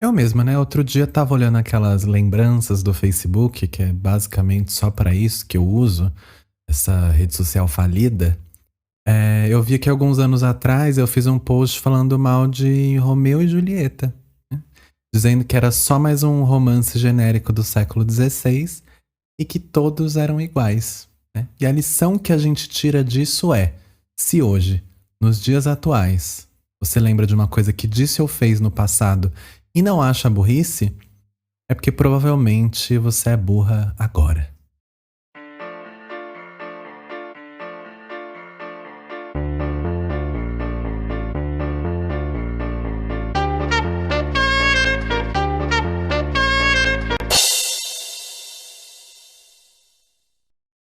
Eu mesma, né? Outro dia tava olhando aquelas lembranças do Facebook, que é basicamente só pra isso que eu uso, essa rede social falida. Eu vi que alguns anos atrás eu fiz um post falando mal de Romeu e Julieta, né? Dizendo que era só mais um romance genérico do século XVI e que todos eram iguais, né? E a lição que a gente tira disso é: se hoje, nos dias atuais, você lembra de uma coisa que disse ou fez no passado e não acha burrice, é porque provavelmente você é burra agora.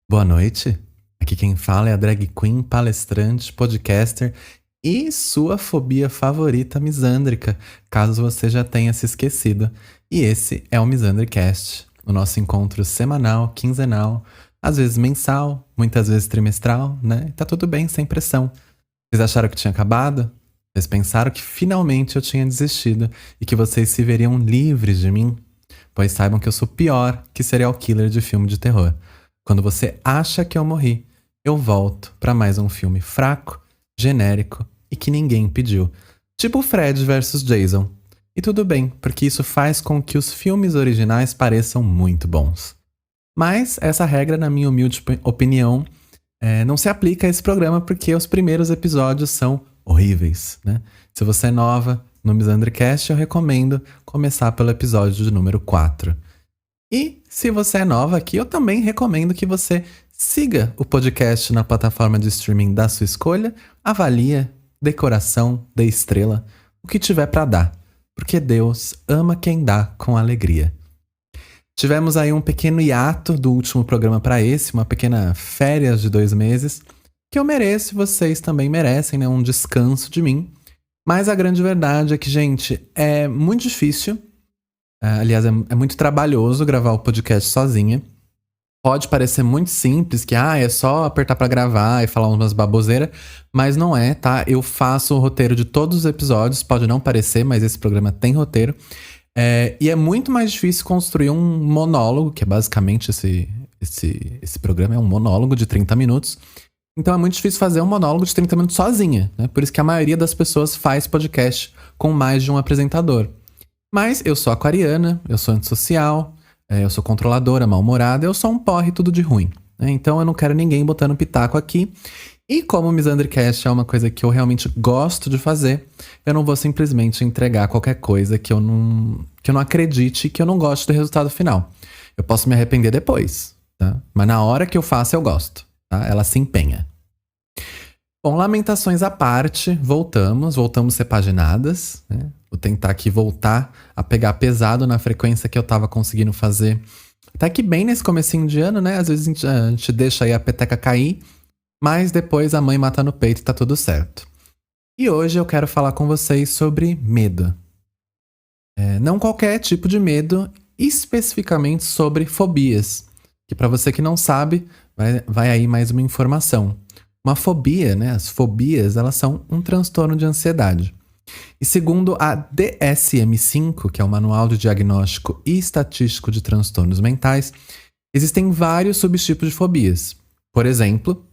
Boa noite. Aqui quem fala é a drag queen, palestrante, podcaster e sua fobia favorita misândrica, caso você já tenha se esquecido. E esse é o Misandricast, o nosso encontro semanal, quinzenal, às vezes mensal, muitas vezes trimestral, né? E tá tudo bem, sem pressão. Vocês acharam que tinha acabado? Vocês pensaram que finalmente eu tinha desistido e que vocês se veriam livres de mim? Pois saibam que eu sou pior que serial killer de filme de terror. Quando você acha que eu morri, eu volto pra mais um filme fraco, genérico e que ninguém pediu. Tipo Fred versus Jason. E tudo bem, porque isso faz com que os filmes originais pareçam muito bons. Mas essa regra, na minha humilde opinião, não se aplica a esse programa porque os primeiros episódios são horríveis, né? Se você é nova no Misandricast, eu recomendo começar pelo episódio de número 4. E se você é nova aqui, eu também recomendo que você siga o podcast na plataforma de streaming da sua escolha, avalia, dê coração, dê estrela, o que tiver pra dar, porque Deus ama quem dá com alegria. Tivemos aí um pequeno hiato do último programa pra esse, uma pequena férias de 2 meses, que eu mereço e vocês também merecem, né? Um descanso de mim. Mas a grande verdade é que, gente, é muito difícil. Aliás, é muito trabalhoso gravar o podcast sozinha. Pode parecer muito simples, que é só apertar pra gravar e falar umas baboseiras, mas não é, tá? Eu faço o roteiro de todos os episódios, pode não parecer, mas esse programa tem roteiro. E é muito mais difícil construir um monólogo, que é basicamente esse programa é um monólogo de 30 minutos. Então é muito difícil fazer um monólogo de 30 minutos sozinha, né? Por isso que a maioria das pessoas faz podcast com mais de um apresentador. Mas eu sou aquariana, eu sou antissocial, eu sou controladora, mal-humorada, eu sou um porre tudo de ruim, né? Então eu não quero ninguém botando pitaco aqui. E como o Misandricast é uma coisa que eu realmente gosto de fazer, eu não vou simplesmente entregar qualquer coisa que eu não acredite e que eu não goste do resultado final. Eu posso me arrepender depois, tá? Mas na hora que eu faço, eu gosto, tá? Ela se empenha. Bom, lamentações à parte, voltamos repaginadas, né? Vou tentar aqui voltar a pegar pesado na frequência que eu tava conseguindo fazer. Até que bem nesse comecinho de ano, né? Às vezes a gente deixa aí a peteca cair, mas depois a mãe mata no peito e tá tudo certo. E hoje eu quero falar com vocês sobre medo. Não qualquer tipo de medo, especificamente sobre fobias. Que pra você que não sabe, vai aí mais uma informação. Uma fobia, né? As fobias, elas são um transtorno de ansiedade. E segundo a DSM-5, que é o Manual de Diagnóstico e Estatístico de Transtornos Mentais, existem vários subtipos de fobias. Por exemplo,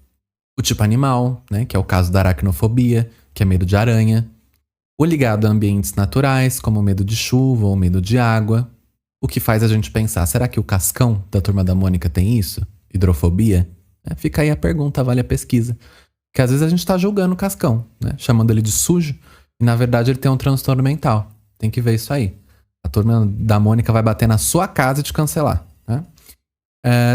o tipo animal, né? Que é o caso da aracnofobia, que é medo de aranha. O ligado a ambientes naturais, como medo de chuva ou medo de água. O que faz a gente pensar, será que o Cascão da Turma da Mônica tem isso? Hidrofobia? Fica aí a pergunta, vale a pesquisa. Porque às vezes a gente tá julgando o Cascão, né? Chamando ele de sujo. E na verdade ele tem um transtorno mental. Tem que ver isso aí. A Turma da Mônica vai bater na sua casa e te cancelar, né?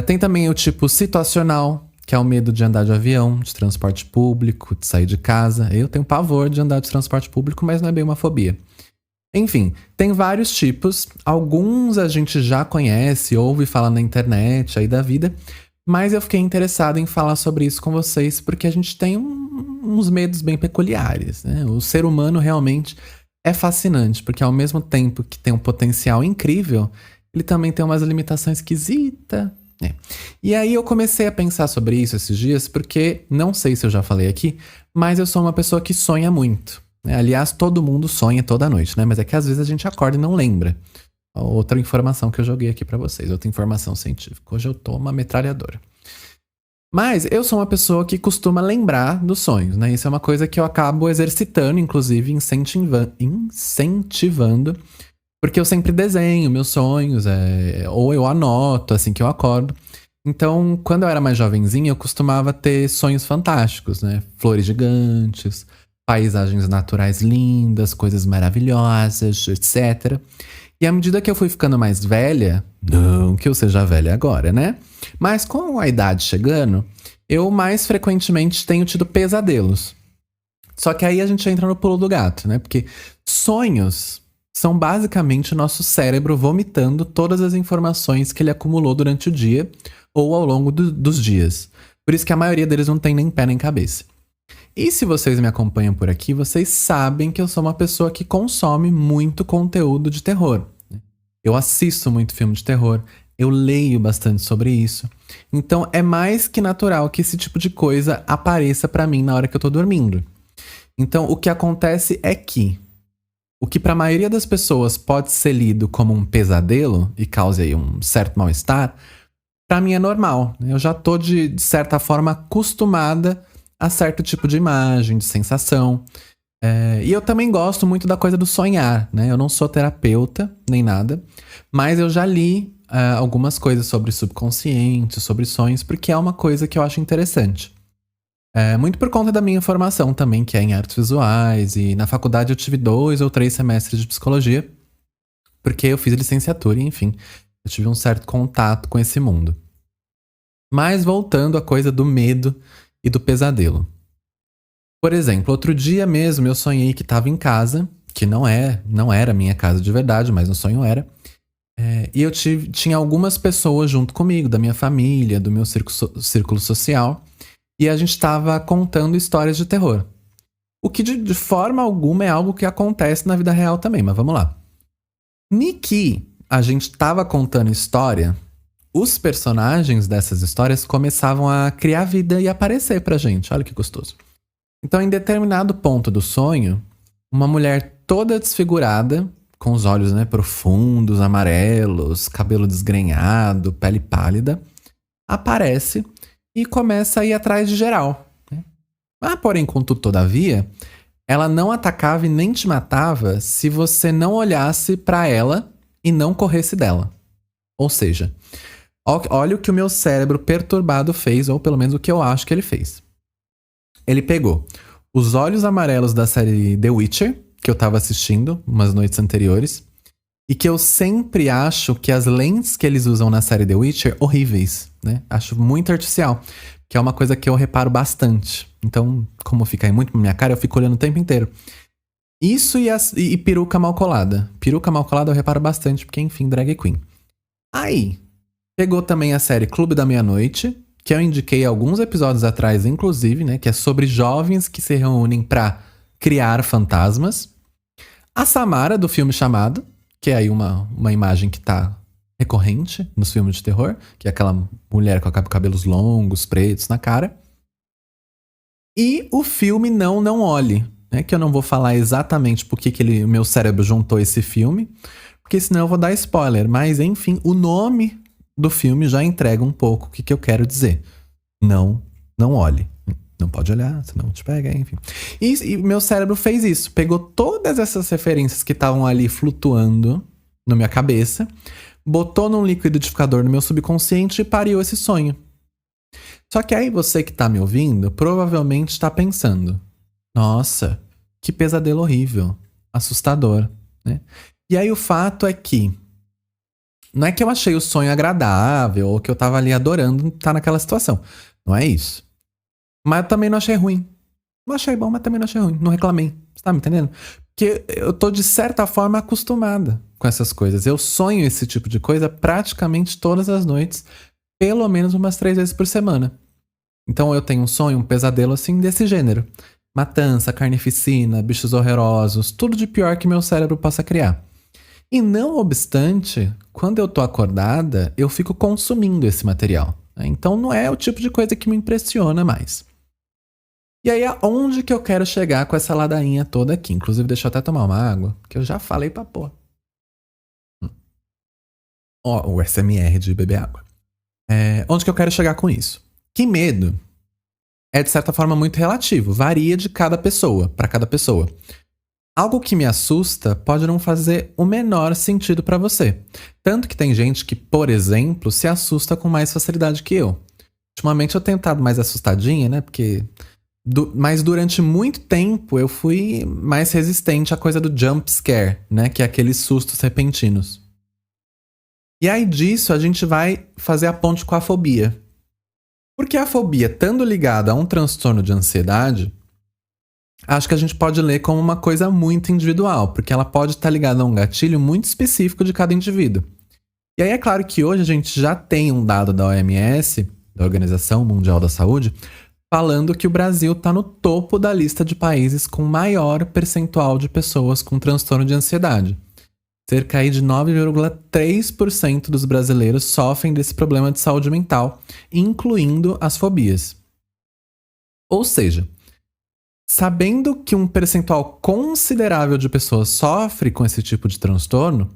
Tem também o tipo situacional, que é o medo de andar de avião, de transporte público, de sair de casa. Eu tenho pavor de andar de transporte público, mas não é bem uma fobia. Enfim, tem vários tipos. Alguns a gente já conhece, ouve falar na internet aí da vida. Mas eu fiquei interessado em falar sobre isso com vocês porque a gente tem uns medos bem peculiares, né? O ser humano realmente é fascinante, porque ao mesmo tempo que tem um potencial incrível, ele também tem umas limitações esquisitas, né? E aí eu comecei a pensar sobre isso esses dias, porque não sei se eu já falei aqui, mas eu sou uma pessoa que sonha muito. né? Aliás, todo mundo sonha toda noite, né? Mas é que às vezes a gente acorda e não lembra. Outra informação que eu joguei aqui pra vocês, outra informação científica. Hoje eu tô uma metralhadora. Mas eu sou uma pessoa que costuma lembrar dos sonhos, né? Isso é uma coisa que eu acabo exercitando, inclusive incentivando, porque eu sempre desenho meus sonhos, ou eu anoto assim que eu acordo. Então, quando eu era mais jovenzinho, eu costumava ter sonhos fantásticos, né? Flores gigantes, paisagens naturais lindas, coisas maravilhosas, etc. E à medida que eu fui ficando mais velha, não que eu seja velha agora, né? Mas com a idade chegando, eu mais frequentemente tenho tido pesadelos. Só que aí a gente entra no pulo do gato, né? Porque sonhos são basicamente o nosso cérebro vomitando todas as informações que ele acumulou durante o dia ou ao longo dos dias. Por isso que a maioria deles não tem nem pé nem cabeça. E se vocês me acompanham por aqui, vocês sabem que eu sou uma pessoa que consome muito conteúdo de terror. Eu assisto muito filme de terror, eu leio bastante sobre isso. Então é mais que natural que esse tipo de coisa apareça pra mim na hora que eu tô dormindo. Então o que acontece é que o que pra maioria das pessoas pode ser lido como um pesadelo e cause aí um certo mal-estar, pra mim é normal. Eu já tô de certa forma acostumada a certo tipo de imagem, de sensação. E eu também gosto muito da coisa do sonhar, né? Eu não sou terapeuta, nem nada, mas eu já li algumas coisas sobre subconsciente, sobre sonhos, porque é uma coisa que eu acho interessante. Muito por conta da minha formação também, que é em artes visuais, e na faculdade eu tive 2 ou 3 semestres de psicologia, porque eu fiz licenciatura e, enfim, eu tive um certo contato com esse mundo. Mas voltando à coisa do medo e do pesadelo. Por exemplo, outro dia mesmo eu sonhei que estava em casa, que não era minha casa de verdade, mas no sonho era. E eu tinha algumas pessoas junto comigo, da minha família, do meu círculo social, e a gente estava contando histórias de terror. O que de forma alguma é algo que acontece na vida real também, mas vamos lá. Niki, a gente estava contando história, os personagens dessas histórias começavam a criar vida e aparecer pra gente, olha que gostoso. Então, em determinado ponto do sonho, uma mulher toda desfigurada, com os olhos, né, profundos, amarelos, cabelo desgrenhado, pele pálida, aparece e começa a ir atrás de geral. Né? Mas, porém, contudo, todavia, ela não atacava e nem te matava se você não olhasse pra ela e não corresse dela. Ou seja, olha o que o meu cérebro perturbado fez, ou pelo menos o que eu acho que ele fez. Ele pegou os olhos amarelos da série The Witcher, que eu tava assistindo umas noites anteriores, e que eu sempre acho que as lentes que eles usam na série The Witcher, horríveis, né? Acho muito artificial, que é uma coisa que eu reparo bastante. Então, como fica aí muito na minha cara, eu fico olhando o tempo inteiro. Isso e peruca mal colada. Peruca mal colada eu reparo bastante, porque, enfim, drag queen. Aí, pegou também a série Clube da Meia-Noite, que eu indiquei alguns episódios atrás, inclusive, né? Que é sobre jovens que se reúnem pra criar fantasmas. A Samara, do filme Chamado, que é aí uma imagem que tá recorrente nos filmes de terror, que é aquela mulher com cabelos longos, pretos na cara. E o filme Não Olhe, né? Que eu não vou falar exatamente por que o meu cérebro juntou esse filme, porque senão eu vou dar spoiler. Mas, enfim, o nome do filme já entrega um pouco o que eu quero dizer. Não olhe. Não pode olhar, senão te pega, enfim. E meu cérebro fez isso. Pegou todas essas referências que estavam ali flutuando na minha cabeça, botou num liquidificador no meu subconsciente e pariu esse sonho. Só que aí você que tá me ouvindo, provavelmente tá pensando: nossa, que pesadelo horrível, assustador, né? E aí o fato é que não é que eu achei o sonho agradável ou que eu tava ali adorando estar naquela situação. Não é isso. Mas eu também não achei ruim. Não achei bom, mas também não achei ruim. Não reclamei. Você tá me entendendo? Porque eu tô, de certa forma, acostumada com essas coisas. Eu sonho esse tipo de coisa praticamente todas as noites, pelo menos umas 3 vezes por semana. Então eu tenho um sonho, um pesadelo assim desse gênero. Matança, carnificina, bichos horrorosos, tudo de pior que meu cérebro possa criar. E não obstante, quando eu tô acordada, eu fico consumindo esse material. Então não é o tipo de coisa que me impressiona mais. E aí, aonde que eu quero chegar com essa ladainha toda aqui? Inclusive, deixa eu até tomar uma água, que eu já falei pra pôr. Ó, o SMR de beber água. Onde que eu quero chegar com isso? Que medo é, de certa forma, muito relativo. Varia de cada pessoa, pra cada pessoa. Algo que me assusta pode não fazer o menor sentido pra você. Tanto que tem gente que, por exemplo, se assusta com mais facilidade que eu. Ultimamente eu tenho estado mais assustadinha, né? Porque mas durante muito tempo eu fui mais resistente à coisa do jump scare, né? Que é aqueles sustos repentinos. E aí disso a gente vai fazer a ponte com a fobia. Porque a fobia, estando ligada a um transtorno de ansiedade, acho que a gente pode ler como uma coisa muito individual, porque ela pode estar ligada a um gatilho muito específico de cada indivíduo. E aí é claro que hoje a gente já tem um dado da OMS, da Organização Mundial da Saúde, falando que o Brasil está no topo da lista de países com maior percentual de pessoas com transtorno de ansiedade. Cerca aí de 9,3% dos brasileiros sofrem desse problema de saúde mental, incluindo as fobias. Ou seja, sabendo que um percentual considerável de pessoas sofre com esse tipo de transtorno,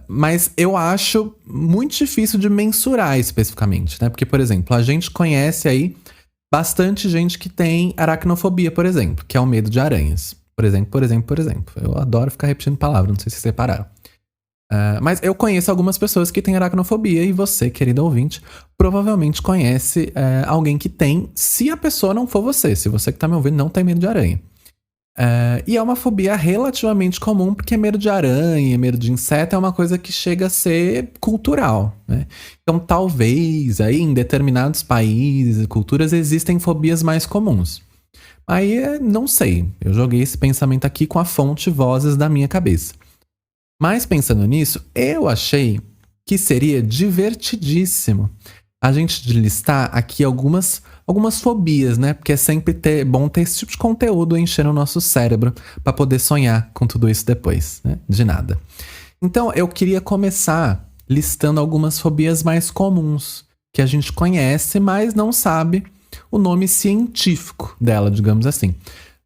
mas eu acho muito difícil de mensurar especificamente, né? Porque, por exemplo, a gente conhece aí bastante gente que tem aracnofobia, por exemplo, que é o medo de aranhas. Por exemplo. Eu adoro ficar repetindo palavras, não sei se vocês separaram. Mas eu conheço algumas pessoas que têm aracnofobia e você, querido ouvinte, provavelmente conhece alguém que tem, se a pessoa não for você. Se você que tá me ouvindo não tem medo de aranha. E é uma fobia relativamente comum, porque medo de aranha, medo de inseto é uma coisa que chega a ser cultural, né? Então talvez aí em determinados países e culturas existem fobias mais comuns. Aí não sei, eu joguei esse pensamento aqui com a fonte vozes da minha cabeça. Mas pensando nisso, eu achei que seria divertidíssimo a gente listar aqui algumas fobias, né? Porque é sempre bom ter esse tipo de conteúdo enchendo o nosso cérebro para poder sonhar com tudo isso depois, né? De nada. Então, eu queria começar listando algumas fobias mais comuns que a gente conhece, mas não sabe o nome científico dela, digamos assim.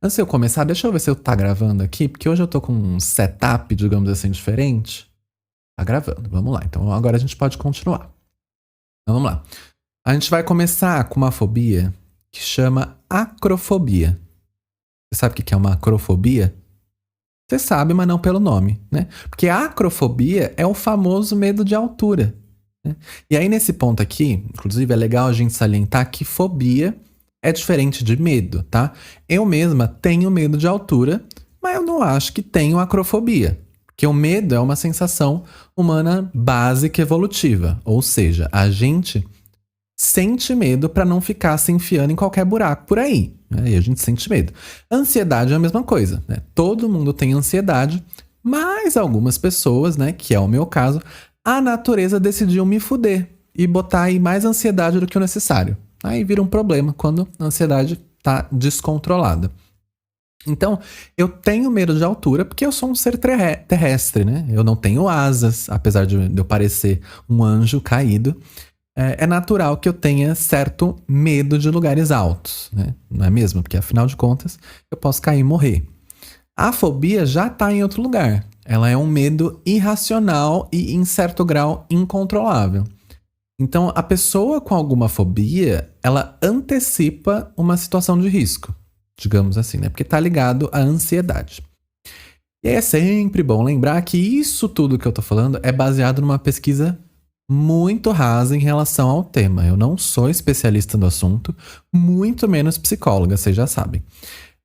Antes de eu começar, deixa eu ver se eu tá gravando aqui, porque hoje eu tô com um setup, digamos assim, diferente. Tá gravando, vamos lá. Então agora a gente pode continuar. Então vamos lá. A gente vai começar com uma fobia que chama acrofobia. Você sabe o que é uma acrofobia? Você sabe, mas não pelo nome, né? Porque a acrofobia é o famoso medo de altura, né? E aí nesse ponto aqui, inclusive é legal a gente salientar que fobia é diferente de medo, tá? Eu mesma tenho medo de altura, mas eu não acho que tenho acrofobia. Porque o medo é uma sensação humana básica evolutiva. Ou seja, a gente sente medo para não ficar se enfiando em qualquer buraco por aí. Aí a gente sente medo. Ansiedade é a mesma coisa, né? Todo mundo tem ansiedade, mas algumas pessoas, né, que é o meu caso, a natureza decidiu me fuder e botar aí mais ansiedade do que o necessário. Aí vira um problema quando a ansiedade tá descontrolada. Então, eu tenho medo de altura porque eu sou um ser terrestre, né? Eu não tenho asas, apesar de eu parecer um anjo caído. É natural que eu tenha certo medo de lugares altos, né? Não é mesmo? Porque, afinal de contas, eu posso cair e morrer. A fobia já tá em outro lugar. Ela é um medo irracional e, em certo grau, incontrolável. Então, a pessoa com alguma fobia, ela antecipa uma situação de risco, digamos assim, né? Porque tá ligado à ansiedade. E aí é sempre bom lembrar que isso tudo que eu tô falando é baseado numa pesquisa muito rasa em relação ao tema. Eu não sou especialista no assunto, muito menos psicóloga, vocês já sabem.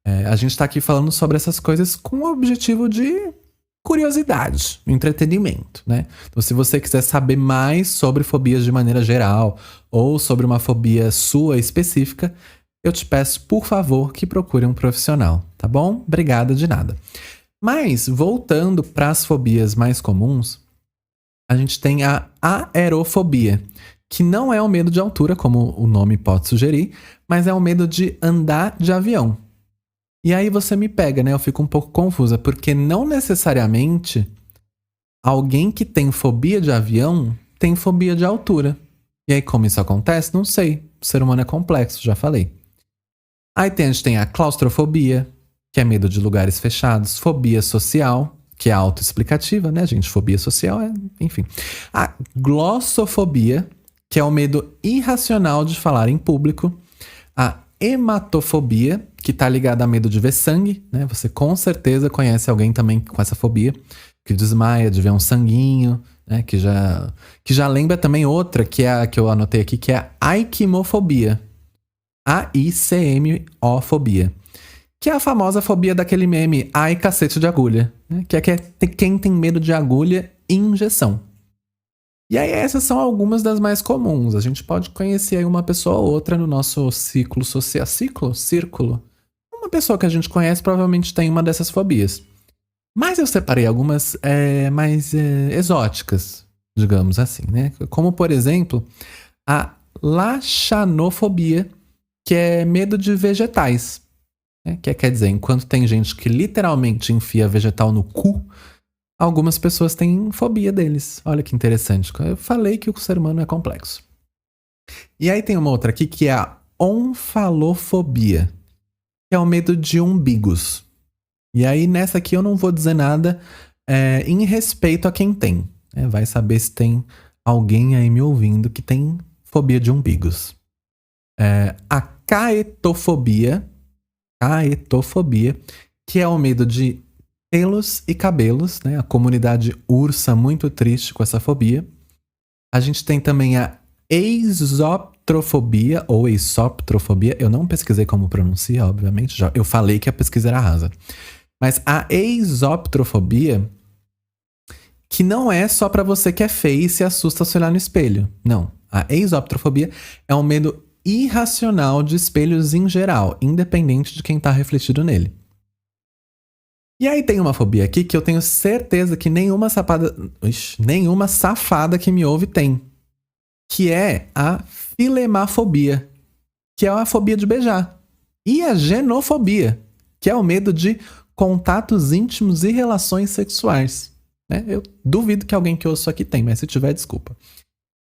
A gente tá aqui falando sobre essas coisas com o objetivo de curiosidade, entretenimento, né? Então, se você quiser saber mais sobre fobias de maneira geral ou sobre uma fobia sua específica, eu te peço, por favor, que procure um profissional, tá bom? Obrigada de nada. Mas, voltando para as fobias mais comuns, a gente tem a aerofobia, que não é o medo de altura, como o nome pode sugerir, mas é o medo de andar de avião. E aí você me pega, né? Eu fico um pouco confusa, porque não necessariamente alguém que tem fobia de avião tem fobia de altura. E aí como isso acontece? Não sei. O ser humano é complexo, já falei. Aí a gente tem a claustrofobia, que é medo de lugares fechados. Fobia social, que é autoexplicativa, né, gente? Fobia social enfim. A glossofobia, que é o medo irracional de falar em público. A hematofobia, que tá ligada a medo de ver sangue, né? Você com certeza conhece alguém também com essa fobia, que desmaia de ver um sanguinho, né? Que já lembra também outra, que é a que eu anotei aqui, que é a aikimofobia. AICMO-fobia. Que é a famosa fobia daquele meme, ai cacete de agulha, né? Que é quem tem medo de agulha e injeção. E aí essas são algumas das mais comuns. A gente pode conhecer aí uma pessoa ou outra no nosso ciclo social. Círculo? Uma pessoa que a gente conhece provavelmente tem uma dessas fobias. Mas eu separei algumas mais exóticas, digamos assim, né? Como, por exemplo, a laxanofobia, que é medo de vegetais. Né? Que quer dizer, enquanto tem gente que literalmente enfia vegetal no cu, algumas pessoas têm fobia deles. Olha que interessante. Eu falei que o ser humano é complexo. E aí tem uma outra aqui que é a onfalofobia, que é o medo de umbigos. E aí nessa aqui eu não vou dizer nada em respeito a quem tem. Vai saber se tem alguém aí me ouvindo que tem fobia de umbigos. A caetofobia, que é o medo de pelos e cabelos, né? A comunidade ursa muito triste com essa fobia. A gente tem também a eisoptrofobia ou eisoptrofobia. Eu não pesquisei como pronuncia, obviamente. Eu falei que a pesquisa era rasa. Mas a eisoptrofobia, que não é só pra você que é feio e se assusta se olhar no espelho. Não. A eisoptrofobia é um medo irracional de espelhos em geral, independente de quem tá refletido nele. E aí tem uma fobia aqui que eu tenho certeza que nenhuma safada que me ouve tem. Que é a filemafobia, que é a fobia de beijar. E a genofobia, que é o medo de contatos íntimos e relações sexuais. Né? Eu duvido que alguém que ouça isso aqui tem, mas se tiver, desculpa.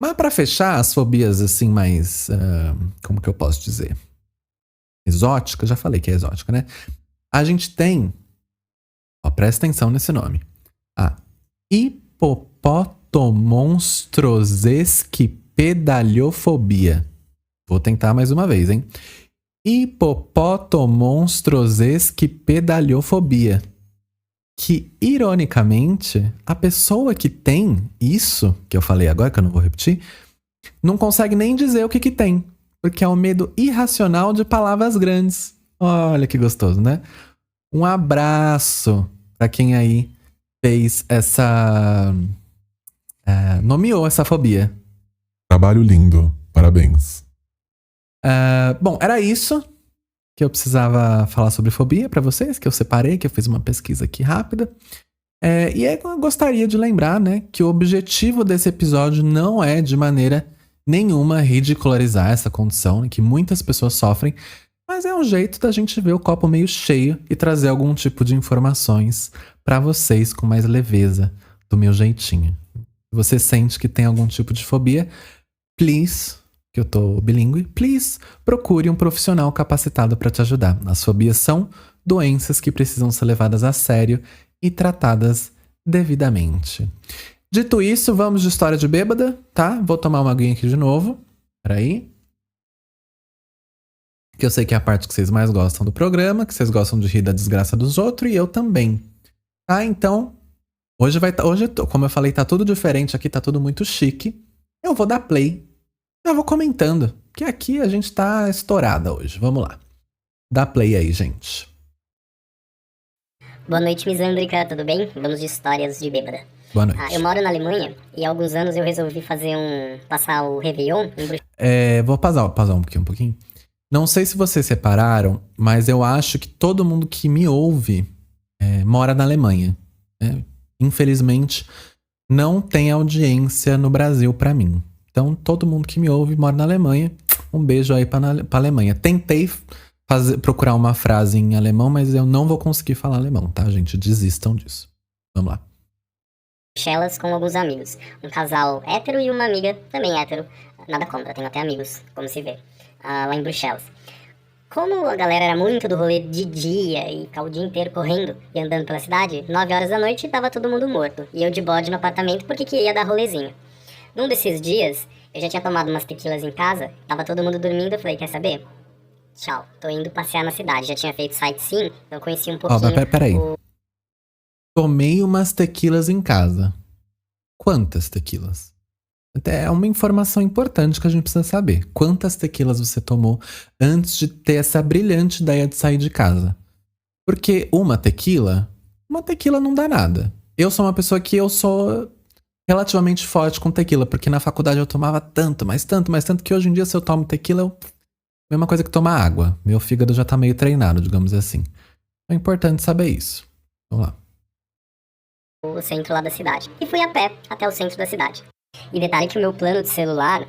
Mas pra fechar, as fobias assim mais... como que eu posso dizer? Exótica, já falei que é exótica, né? A gente tem... presta atenção nesse nome. A hipopotomonstrosesquipedaliofobia. Vou tentar mais uma vez, hein? Hipopotomonstrosesquipedaliofobia. Que, ironicamente, a pessoa que tem isso, que eu falei agora, que eu não vou repetir, não consegue nem dizer o que tem. Porque é um medo irracional de palavras grandes. Olha que gostoso, né? Um abraço pra quem aí fez essa... nomeou essa fobia. Trabalho lindo. Parabéns. Bom, era isso que eu precisava falar sobre fobia pra vocês, que eu separei, que eu fiz uma pesquisa aqui rápida. E aí eu gostaria de lembrar, né, que o objetivo desse episódio não é de maneira nenhuma ridicularizar essa condição, né, que muitas pessoas sofrem, mas é um jeito da gente ver o copo meio cheio e trazer algum tipo de informações pra vocês com mais leveza, do meu jeitinho. Se você sente que tem algum tipo de fobia, please, que eu tô bilíngue, please, procure um profissional capacitado pra te ajudar. As fobias são doenças que precisam ser levadas a sério e tratadas devidamente. Dito isso, vamos de história de bêbada, tá? Vou tomar uma aguinha aqui de novo. Peraí. Que eu sei que é a parte que vocês mais gostam do programa, que vocês gostam de rir da desgraça dos outros, e eu também. Tá? Então, hoje, como eu falei, tá tudo diferente aqui, tá tudo muito chique. Eu vou dar play. Eu vou comentando, que aqui a gente tá estourada hoje. Vamos lá. Dá play aí, gente. Boa noite, Misândrica, tudo bem? Vamos de histórias de bêbada. Boa noite. Eu moro na Alemanha e há alguns anos eu resolvi passar o Réveillon em Bruxelas. Vou pausar um pouquinho. Não sei se vocês separaram, mas eu acho que todo mundo que me ouve mora na Alemanha. Infelizmente, não tem audiência no Brasil pra mim. Então, todo mundo que me ouve mora na Alemanha. Um beijo aí pra Alemanha. Tentei procurar uma frase em alemão, mas eu não vou conseguir falar alemão, tá, gente? Desistam disso. Vamos lá. Bruxelas com alguns amigos. Um casal hétero e uma amiga também hétero. Nada contra, tenho até amigos, como se vê. Lá em Bruxelas. Como a galera era muito do rolê de dia e ficava o dia inteiro correndo e andando pela cidade, 9 horas da noite tava todo mundo morto. E eu de bode no apartamento porque queria dar rolezinho. Num desses dias, eu já tinha tomado umas tequilas em casa, tava todo mundo dormindo, eu falei, quer saber? Tchau, tô indo passear na cidade. Já tinha feito sightseeing, então conheci um pouquinho. Mas peraí. Tomei umas tequilas em casa. Quantas tequilas? Até é uma informação importante que a gente precisa saber. Quantas tequilas você tomou antes de ter essa brilhante ideia de sair de casa? Porque uma tequila não dá nada. Eu sou uma pessoa que eu sou relativamente forte com tequila, porque na faculdade eu tomava tanto, mas tanto, que hoje em dia se eu tomo tequila, mesma coisa que tomar água. Meu fígado já tá meio treinado, digamos assim. É importante saber isso. Vamos lá. O centro lá da cidade. E fui a pé até o centro da cidade. E detalhe que o meu plano de celular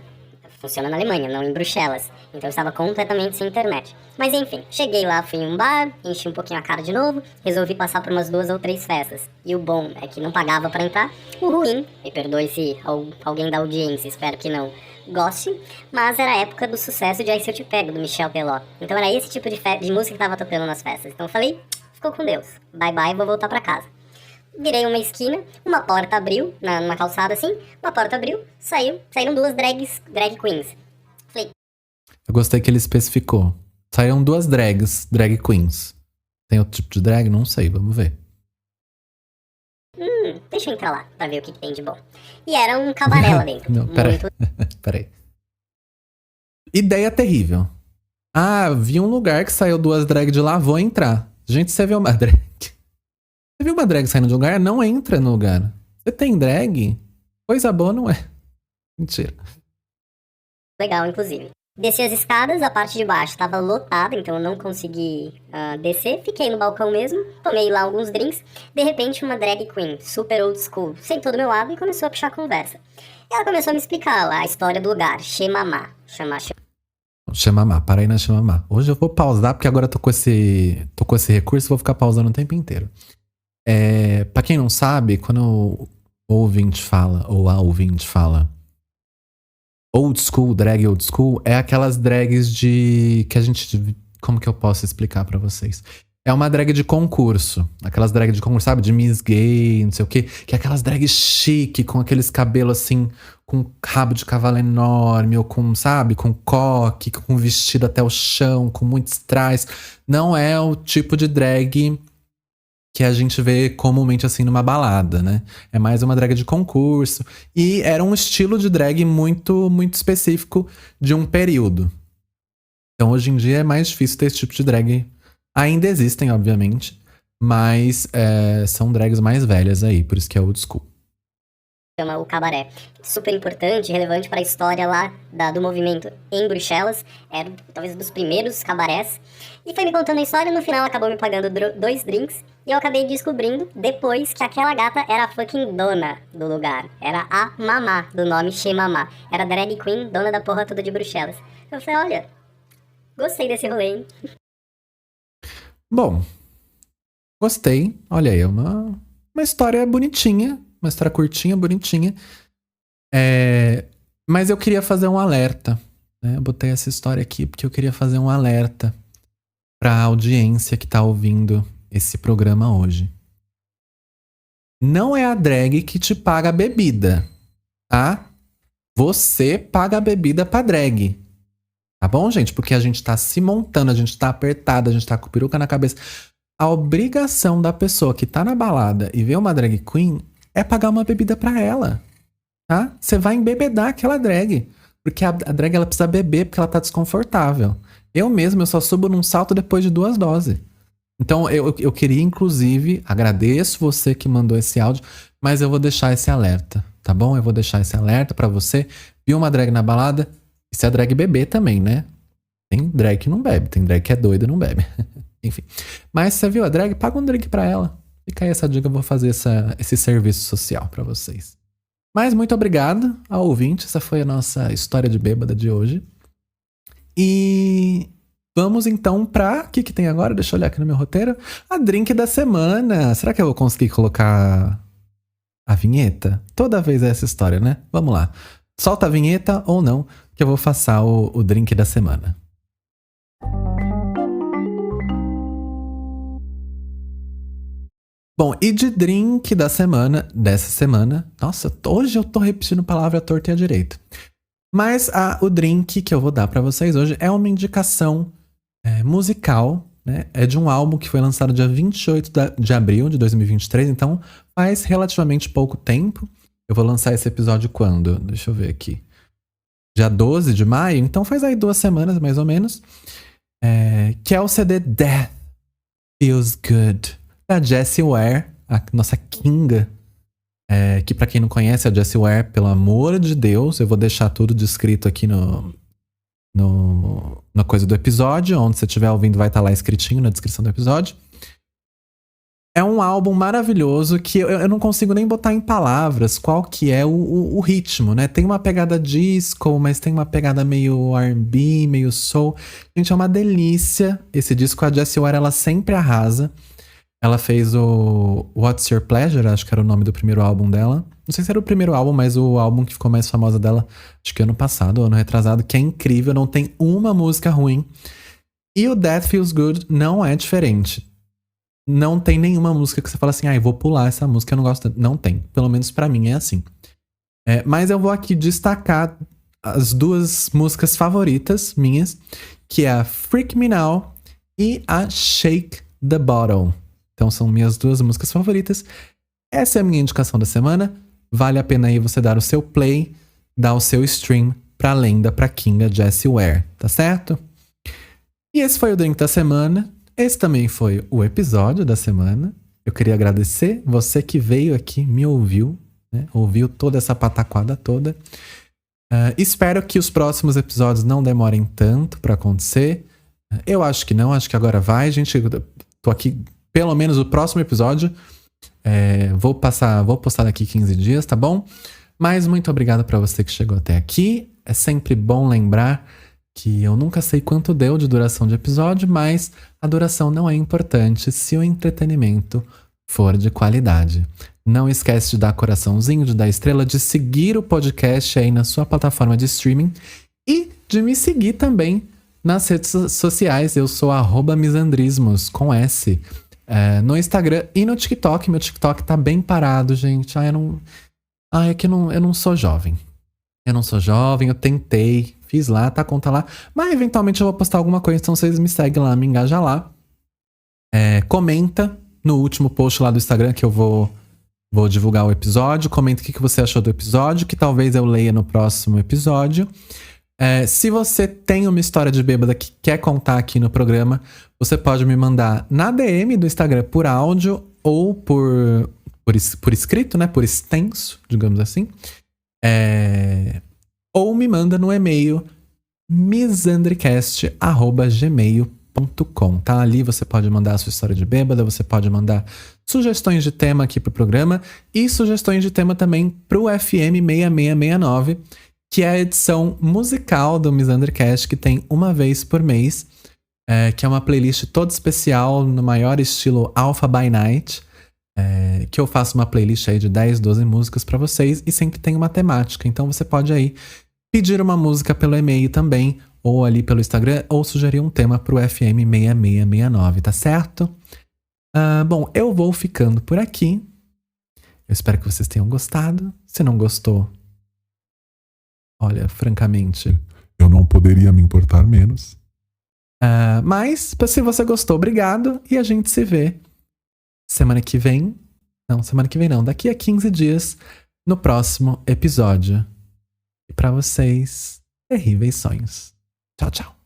funciona na Alemanha, não em Bruxelas. Então eu estava completamente sem internet. Mas enfim, cheguei lá, fui em um bar, enchi um pouquinho a cara de novo, resolvi passar por umas 2 ou 3 festas. E o bom é que não pagava pra entrar. O ruim, me perdoe se alguém da audiência, espero que não goste, mas era a época do sucesso de Aí Se Eu Te Pego, do Michel Teló. Então era esse tipo de música que tava tocando nas festas. Então eu falei, ficou com Deus. Bye bye, vou voltar pra casa. Virei uma esquina, uma porta abriu, numa calçada assim, uma porta abriu, saíram 2 drag queens. Falei, Eu gostei que ele especificou. Saíram 2 drag queens. Tem outro tipo de drag? Não sei, vamos ver. deixa eu entrar lá pra ver o que tem de bom. E era um cabaré lá dentro. Não, peraí. Peraí. Ideia terrível. Ah, vi um lugar que saiu 2 drag de lá, vou entrar. Gente, você viu uma drag? Você viu uma drag saindo de um lugar? Não entra no lugar. Você tem drag? Coisa boa não é. Mentira. Legal, inclusive. Desci as escadas, a parte de baixo estava lotada, então eu não consegui descer. Fiquei no balcão mesmo, tomei lá alguns drinks. De repente, uma drag queen, super old school, sentou do meu lado e começou a puxar conversa. Ela começou a me explicar lá a história do lugar, Xemamá. Xemamá, para aí na Xemamá. Hoje eu vou pausar, porque agora eu tô com esse recurso, vou ficar pausando o tempo inteiro. Pra quem não sabe, quando o ouvinte fala, ou a ouvinte fala old school, drag old school, é aquelas drags que a gente... Como que eu posso explicar pra vocês? É uma drag de concurso. Aquelas drag de concurso, sabe? De Miss Gay, não sei o quê. Que é aquelas drag chique, com aqueles cabelos assim, com rabo de cavalo enorme, ou com, sabe? Com coque, com vestido até o chão, com muitos strass. Não é o tipo de drag que a gente vê comumente assim numa balada, né? É mais uma drag de concurso. E era um estilo de drag muito, muito específico de um período. Então hoje em dia é mais difícil ter esse tipo de drag. Ainda existem, obviamente, mas são drags mais velhas aí, por isso que é old school. Chama o cabaré. Super importante, relevante para a história lá do movimento em Bruxelas. Era talvez um dos primeiros cabarés. E foi me contando a história, no final acabou me pagando 2 drinks. E eu acabei descobrindo depois que aquela gata era a fucking dona do lugar. Era a Mamá, do nome Xemamá. Era drag queen, dona da porra toda de Bruxelas. Eu falei, olha, gostei desse rolê, hein? Bom, gostei. Olha aí, é uma história bonitinha. Uma história curtinha, bonitinha. Mas eu queria fazer um alerta. Né? Eu botei essa história aqui porque eu queria fazer um alerta pra audiência que tá ouvindo esse programa hoje. Não é a drag que te paga a bebida, tá? Você paga a bebida pra drag. Tá bom, gente? Porque a gente tá se montando, a gente tá apertado, a gente tá com peruca na cabeça. A obrigação da pessoa que tá na balada e vê uma drag queen é pagar uma bebida pra ela, tá? Você vai embebedar aquela drag. Porque a drag, ela precisa beber porque ela tá desconfortável. Eu só subo num salto depois de 2 doses. Então, eu queria, inclusive, agradeço você que mandou esse áudio, mas eu vou deixar esse alerta, tá bom? Eu vou deixar esse alerta pra você. Viu uma drag na balada? E se a drag beber também, né? Tem drag que não bebe, tem drag que é doida e não bebe. Enfim. Mas você viu a drag? Paga um drink pra ela. Fica aí essa dica, eu vou fazer esse serviço social pra vocês. Mas muito obrigado ao ouvinte, essa foi a nossa história de bêbada de hoje. E vamos então pra... O que tem agora? Deixa eu olhar aqui no meu roteiro. A drink da semana. Será que eu vou conseguir colocar a vinheta? Toda vez é essa história, né? Vamos lá. Solta a vinheta ou não, que eu vou passar o drink da semana. Bom, e de drink dessa semana. Nossa, hoje eu tô repetindo palavra torta e à direita. Mas o drink que eu vou dar pra vocês hoje é uma indicação musical, né? É de um álbum que foi lançado dia 28 de abril de 2023, então faz relativamente pouco tempo. Eu vou lançar esse episódio quando? Deixa eu ver aqui. Dia 12 de maio, então faz aí 2 semanas mais ou menos. Que é o CD Death Feels Good, da Jessie Ware, a nossa kinga. Que pra quem não conhece a Jessie Ware, pelo amor de Deus, eu vou deixar tudo descrito aqui na coisa do episódio. Onde você estiver ouvindo vai estar lá escritinho na descrição do episódio. É um álbum maravilhoso que eu não consigo nem botar em palavras qual que é o ritmo, né? Tem uma pegada disco, mas tem uma pegada meio R&B, meio soul. Gente, é uma delícia esse disco. A Jessie Ware, ela sempre arrasa. Ela fez o What's Your Pleasure, acho que era o nome do primeiro álbum dela. Não sei se era o primeiro álbum, mas o álbum que ficou mais famosa dela, acho que ano passado, ano retrasado, que é incrível, não tem uma música ruim. E o Death Feels Good não é diferente. Não tem nenhuma música que você fala assim, vou pular essa música, eu não gosto tanto. Não tem, pelo menos pra mim é assim. Mas eu vou aqui destacar as 2 músicas favoritas minhas, que é a Freak Me Now e a Shake the Bottle. Então são minhas 2 músicas favoritas. Essa é a minha indicação da semana. Vale a pena aí você dar o seu play, dar o seu stream pra lenda, pra kinga Jessie Ware, tá certo? E esse foi o drink da semana. Esse também foi o episódio da semana. Eu queria agradecer você que veio aqui, me ouviu, né? Ouviu toda essa pataquada toda. Espero que os próximos episódios não demorem tanto pra acontecer. Eu acho que não, acho que agora vai, gente. Tô aqui, pelo menos o próximo episódio. Vou postar daqui 15 dias, tá bom? Mas muito obrigado pra você que chegou até aqui. É sempre bom lembrar que eu nunca sei quanto deu de duração de episódio, mas a duração não é importante se o entretenimento for de qualidade. Não esquece de dar coraçãozinho, de dar estrela, de seguir o podcast aí na sua plataforma de streaming e de me seguir também nas redes sociais. Eu sou @misandrismos, com S, no Instagram e no TikTok. Meu TikTok tá bem parado, gente. É que eu não sou jovem. Eu não sou jovem, eu tentei, fiz lá, tá a conta lá. Mas eventualmente eu vou postar alguma coisa, então vocês me seguem lá, me engajam lá. Comenta no último post lá do Instagram que eu vou divulgar o episódio. Comenta o que você achou do episódio, que talvez eu leia no próximo episódio. Se você tem uma história de bêbada que quer contar aqui no programa, você pode me mandar na DM do Instagram por áudio ou por escrito, né? Por extenso, digamos assim. Ou me manda no e-mail misandricast@gmail.com, tá? Ali você pode mandar a sua história de bêbada, você pode mandar sugestões de tema aqui pro programa e sugestões de tema também pro FM 6669, que é a edição musical do Misandricast, que tem uma vez por mês, que é uma playlist toda especial no maior estilo Alpha by Night, que eu faço uma playlist aí de 10, 12 músicas pra vocês e sempre tem uma temática. Então você pode aí pedir uma música pelo e-mail também, ou ali pelo Instagram, ou sugerir um tema pro FM 6669, tá certo? Bom, eu vou ficando por aqui. Eu espero que vocês tenham gostado. Se não gostou, olha, francamente, eu não poderia me importar menos. Mas, se você gostou, obrigado. E a gente se vê semana que vem. Não, semana que vem não. Daqui a 15 dias, no próximo episódio. E pra vocês, terríveis sonhos. Tchau, tchau.